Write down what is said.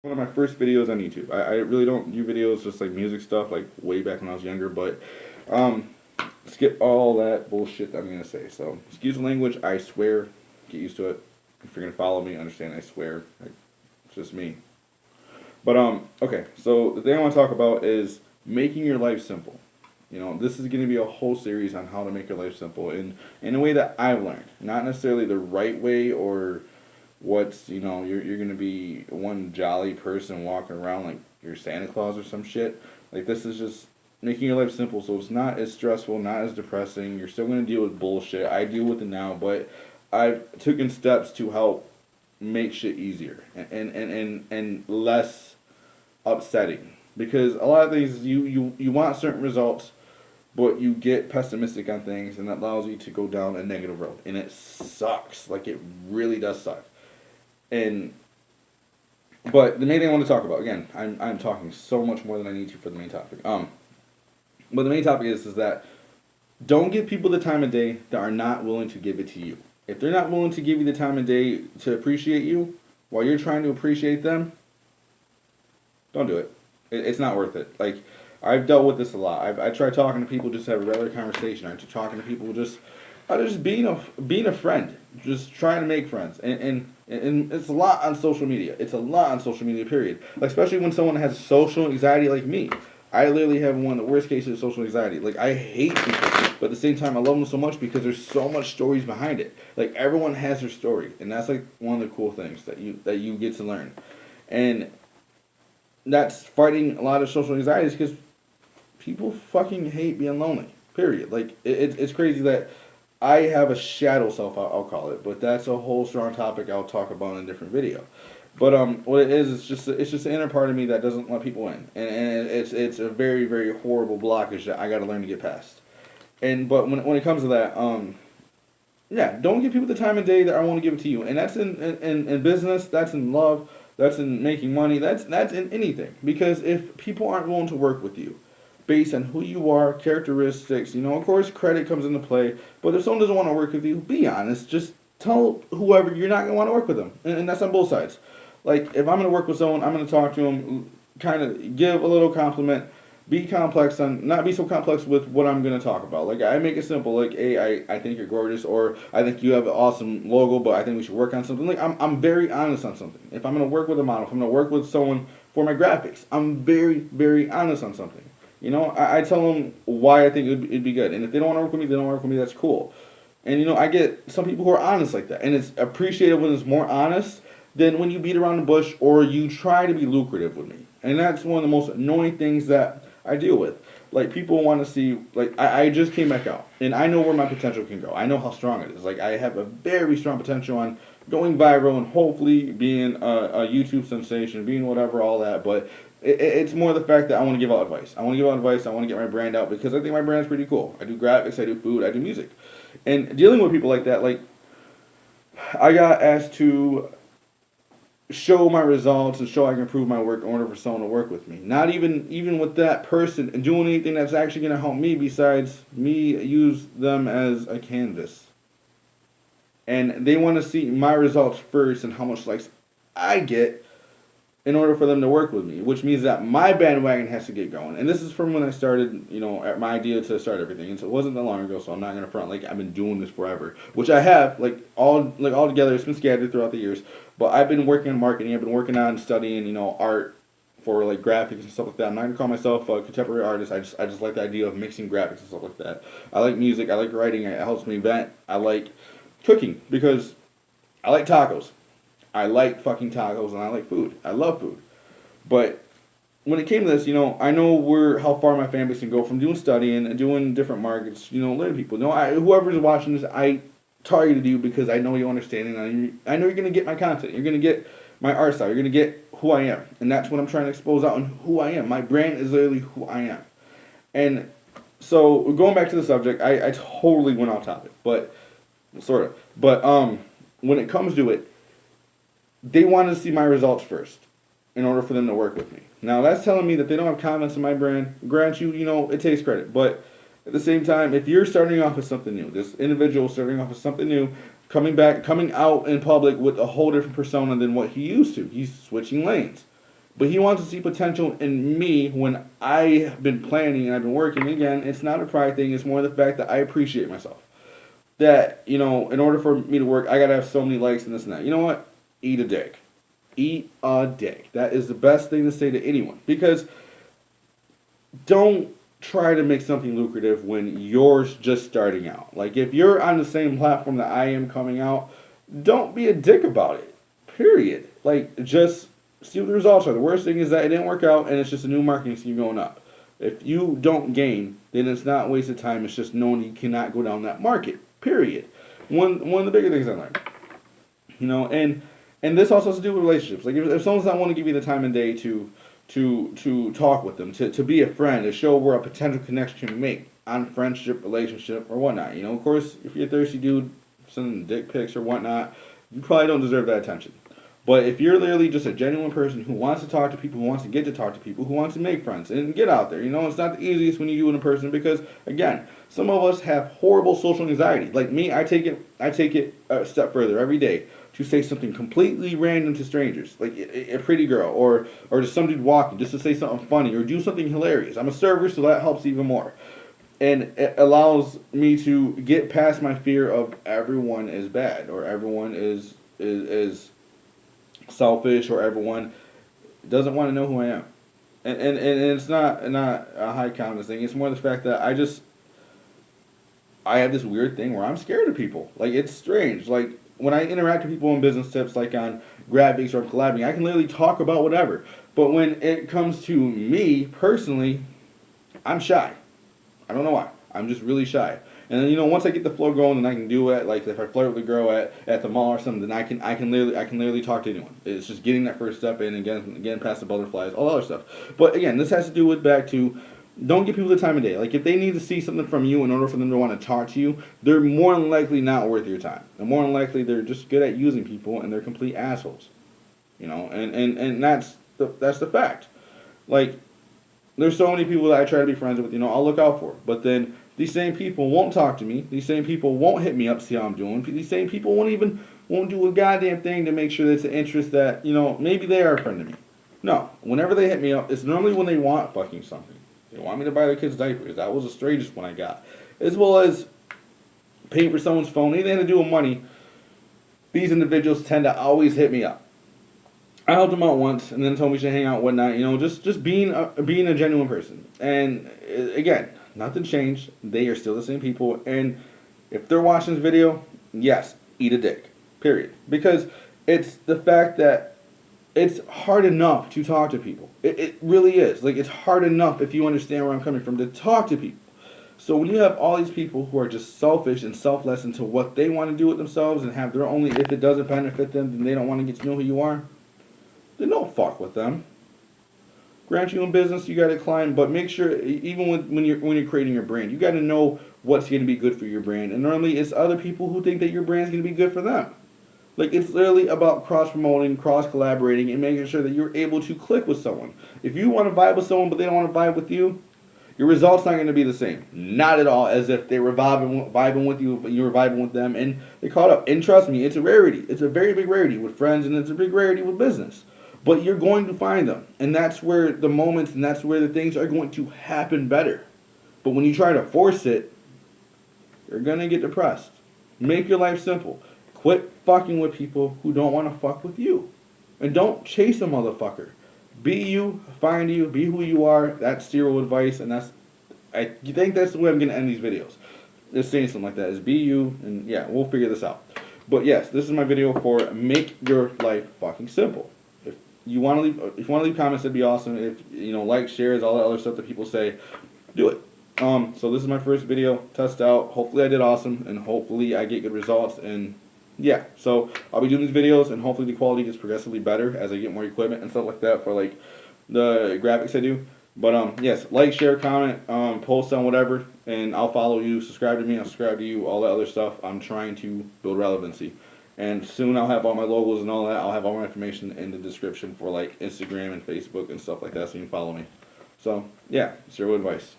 one of my first videos on YouTube. I really don't do videos just like music stuff like way back when I was younger, but um, skip all that bullshit that I'm gonna say. So excuse the language. I swear. Get used to it. If you're gonna follow me, understand. I swear. It's just me. But okay. So the thing I want to talk about is making your life simple. This is going to be a whole series on how to make your life simple in a way that I've learned, not necessarily the right way or what's you're gonna be one jolly person walking around like you're Santa Claus or some shit. Like this is just making your life simple, so it's not as stressful, not as depressing. You're still gonna deal with bullshit. I deal with it now, but I've taken steps to help make shit easier and less upsetting. Because a lot of things you want certain results, but you get pessimistic on things, and that allows you to go down a negative road, and it sucks. Like it really does suck. And but the main thing I want to talk about, again, I'm talking so much more than I need to for the main topic. But the main topic is that don't give people the time of day that are not willing to give it to you. If they're not willing to give you the time of day to appreciate you while you're trying to appreciate them, don't do it. It's not worth it. Like I've dealt with this a lot. I try talking to people just to have a regular conversation. I try talking to people just being a friend, just trying to make friends, and it's a lot on social media. It's a lot on social media. Period. Like especially when someone has social anxiety like me. I literally have one of the worst cases of social anxiety. Like I hate people, but at the same time I love them so much because there's so much stories behind it. Like everyone has their story, and that's like one of the cool things that you get to learn, and that's fighting a lot of social anxieties because people fucking hate being lonely. Period. Like it's crazy that I have a shadow self. I'll call it, but that's a whole strong topic I'll talk about in a different video. But what it is, it's just the inner part of me that doesn't let people in, and it's a very very horrible blockage that I got to learn to get past. And but when it comes to that, yeah, don't give people the time of day that I want to give it to you, and that's in business, that's in love, that's in making money, that's in anything. Because if people aren't willing to work with you, based on who you are, characteristics, of course credit comes into play. But if someone doesn't want to work with you, be honest. Just tell whoever you're not gonna want to work with them, and that's on both sides. Like if I'm gonna work with someone, I'm gonna talk to them, kind of give a little compliment, be complex on not be so complex with what I'm gonna talk about. Like I make it simple. Like, hey, I think you're gorgeous, or I think you have an awesome logo, but I think we should work on something. Like I'm very honest on something. If I'm gonna work with a model, if I'm gonna work with someone for my graphics, I'm very very honest on something. I tell them why I think it'd be good, and if they don't want to work with me, they don't work with me. That's cool. And I get some people who are honest like that, and it's appreciated when it's more honest than when you beat around the bush or you try to be lucrative with me. And that's one of the most annoying things that I deal with. Like people want to see, like I just came back out, and I know where my potential can go. I know how strong it is. Like I have a very strong potential on going viral and hopefully being a YouTube sensation, being whatever, all that. But it's more the fact that I want to give out advice. I want to give out advice. I want to get my brand out because I think my brand's pretty cool. I do graphics, I do food, I do music, and dealing with people like that, like I got asked to show my results and show I can improve my work in order for someone to work with me. Not even with that person and doing anything that's actually going to help me besides me use them as a canvas. And they want to see my results first and how much likes I get in order for them to work with me, which means that my bandwagon has to get going. And this is from when I started, at my idea to start everything. And so it wasn't that long ago, so I'm not gonna front like I've been doing this forever, which I have, all together. It's been scattered throughout the years, but I've been working on marketing. I've been working on studying, art for like graphics and stuff like that. I'm not gonna call myself a contemporary artist. I just like the idea of mixing graphics and stuff like that. I like music. I like writing. It helps me vent. I like cooking because I like tacos. I like fucking tacos and I like food. I love food. But when it came to this, I know how far my fan base can go from doing studying and doing different markets, learning people. Whoever's watching this, I targeted you because I know you understand and I know you're going to get my content. You're going to get my art style. You're going to get who I am. And that's what I'm trying to expose out and who I am. My brand is literally who I am. And so going back to the subject, I totally went off topic, but sort of. But when it comes to it, they want to see my results first in order for them to work with me. Now that's telling me that they don't have confidence in my brand. Grant you, it takes credit, but at the same time, if you're starting off with something new, this individual starting off with something new, coming out in public with a whole different persona than what he used to, he's switching lanes. But he wants to see potential in me when I've been planning and I've been working. Again, it's not a pride thing. It's more the fact that I appreciate myself. That, in order for me to work, I gotta have so many likes and this and that. You know what? Eat a dick. Eat a dick. That is the best thing to say to anyone. Because don't try to make something lucrative when you're just starting out. Like, if you're on the same platform that I am coming out, don't be a dick about it. Period. Like, just see what the results are. The worst thing is that it didn't work out and it's just a new marketing scheme going up. If you don't gain, then it's not wasted time. It's just knowing you cannot go down that market. Period. One of the bigger things I learned. And this also has to do with relationships. Like, if someone's not want to give you the time and day to talk with them, to be a friend, to show where a potential connection can be made on friendship, relationship, or whatnot. Of course, if you're a thirsty dude sending dick pics or whatnot, you probably don't deserve that attention. But if you're literally just a genuine person who wants to talk to people, who wants to get to talk to people, who wants to make friends and get out there, it's not the easiest when you do it in person because, again, some of us have horrible social anxiety. Like me, I take it a step further every day to say something completely random to strangers, like a pretty girl or just some dude walking, just to say something funny or do something hilarious. I'm a server, so that helps even more. And it allows me to get past my fear of everyone is bad or everyone is selfish or everyone doesn't want to know who I am. And it's not a high confidence thing. It's more the fact that I have this weird thing where I'm scared of people. Like, it's strange. Like, when I interact with people in business tips, like on graphics or collabing, I can literally talk about whatever. But when it comes to me personally, I'm shy. I don't know why. I'm just really shy. And then, once I get the flow going, and I can do it. Like, if I flirt with a girl at the mall or something, then I can literally talk to anyone. It's just getting that first step in and getting past the butterflies, all that other stuff. But again, this has to do with back to, don't give people the time of day. Like, if they need to see something from you in order for them to want to talk to you, they're more than likely not worth your time. And more than likely, they're just good at using people, and they're complete assholes. And that's the fact. Like, there's so many people that I try to be friends with, I'll look out for. But then these same people won't talk to me. These same people won't hit me up to see how I'm doing. These same people won't do a goddamn thing to make sure that it's an interest that, maybe they are a friend of me. No. Whenever they hit me up, it's normally when they want fucking something. They want me to buy their kids diapers. That was the strangest one I got. As well as paying for someone's phone. Anything to do with money, these individuals tend to always hit me up. I helped them out once, and then told me to hang out and whatnot. Just being a genuine person. And again, nothing changed. They are still the same people. And if they're watching this video, yes, eat a dick. Period. Because it's the fact that it's hard enough to talk to people. It really is. Like, it's hard enough, if you understand where I'm coming from, to talk to people. So when you have all these people who are just selfish and selfless into what they want to do with themselves and have their only, if it doesn't benefit them, then they don't want to get to know who you are, then don't fuck with them. Grant you in business, you got to climb, but make sure, even when you're creating your brand, you got to know what's going to be good for your brand. And normally it's other people who think that your brand's going to be good for them. Like, it's literally about cross-promoting, cross-collaborating, and making sure that you're able to click with someone. If you want to vibe with someone but they don't want to vibe with you, your results not going to be the same. Not at all, as if they were vibing with you, you were vibing with them, and they caught up. And trust me, it's a rarity. It's a very big rarity with friends, and it's a big rarity with business. But you're going to find them, and that's where the moments and that's where the things are going to happen better. But when you try to force it, you're going to get depressed. Make your life simple. Quit fucking with people who don't want to fuck with you. And don't chase a motherfucker. Be you, find you, be who you are. That's Cero advice, and I think that's the way I'm going to end these videos. Just saying something like that is be you, and yeah, we'll figure this out. But yes, this is my video for make your life fucking simple. If you want to leave comments, that'd be awesome. If like, shares, all that other stuff that people say, do it. So this is my first video, test out. Hopefully I did awesome, and hopefully I get good results. And yeah, so I'll be doing these videos, and hopefully the quality gets progressively better as I get more equipment and stuff like that for like the graphics I do. But yes, like, share, comment, post on whatever, and I'll follow you. Subscribe to me, I'll subscribe to you, all that other stuff. I'm trying to build relevancy, and soon I'll have all my logos and all that. I'll have all my information in the description for like Instagram and Facebook and stuff like that, so you can follow me. So yeah, Cero advice.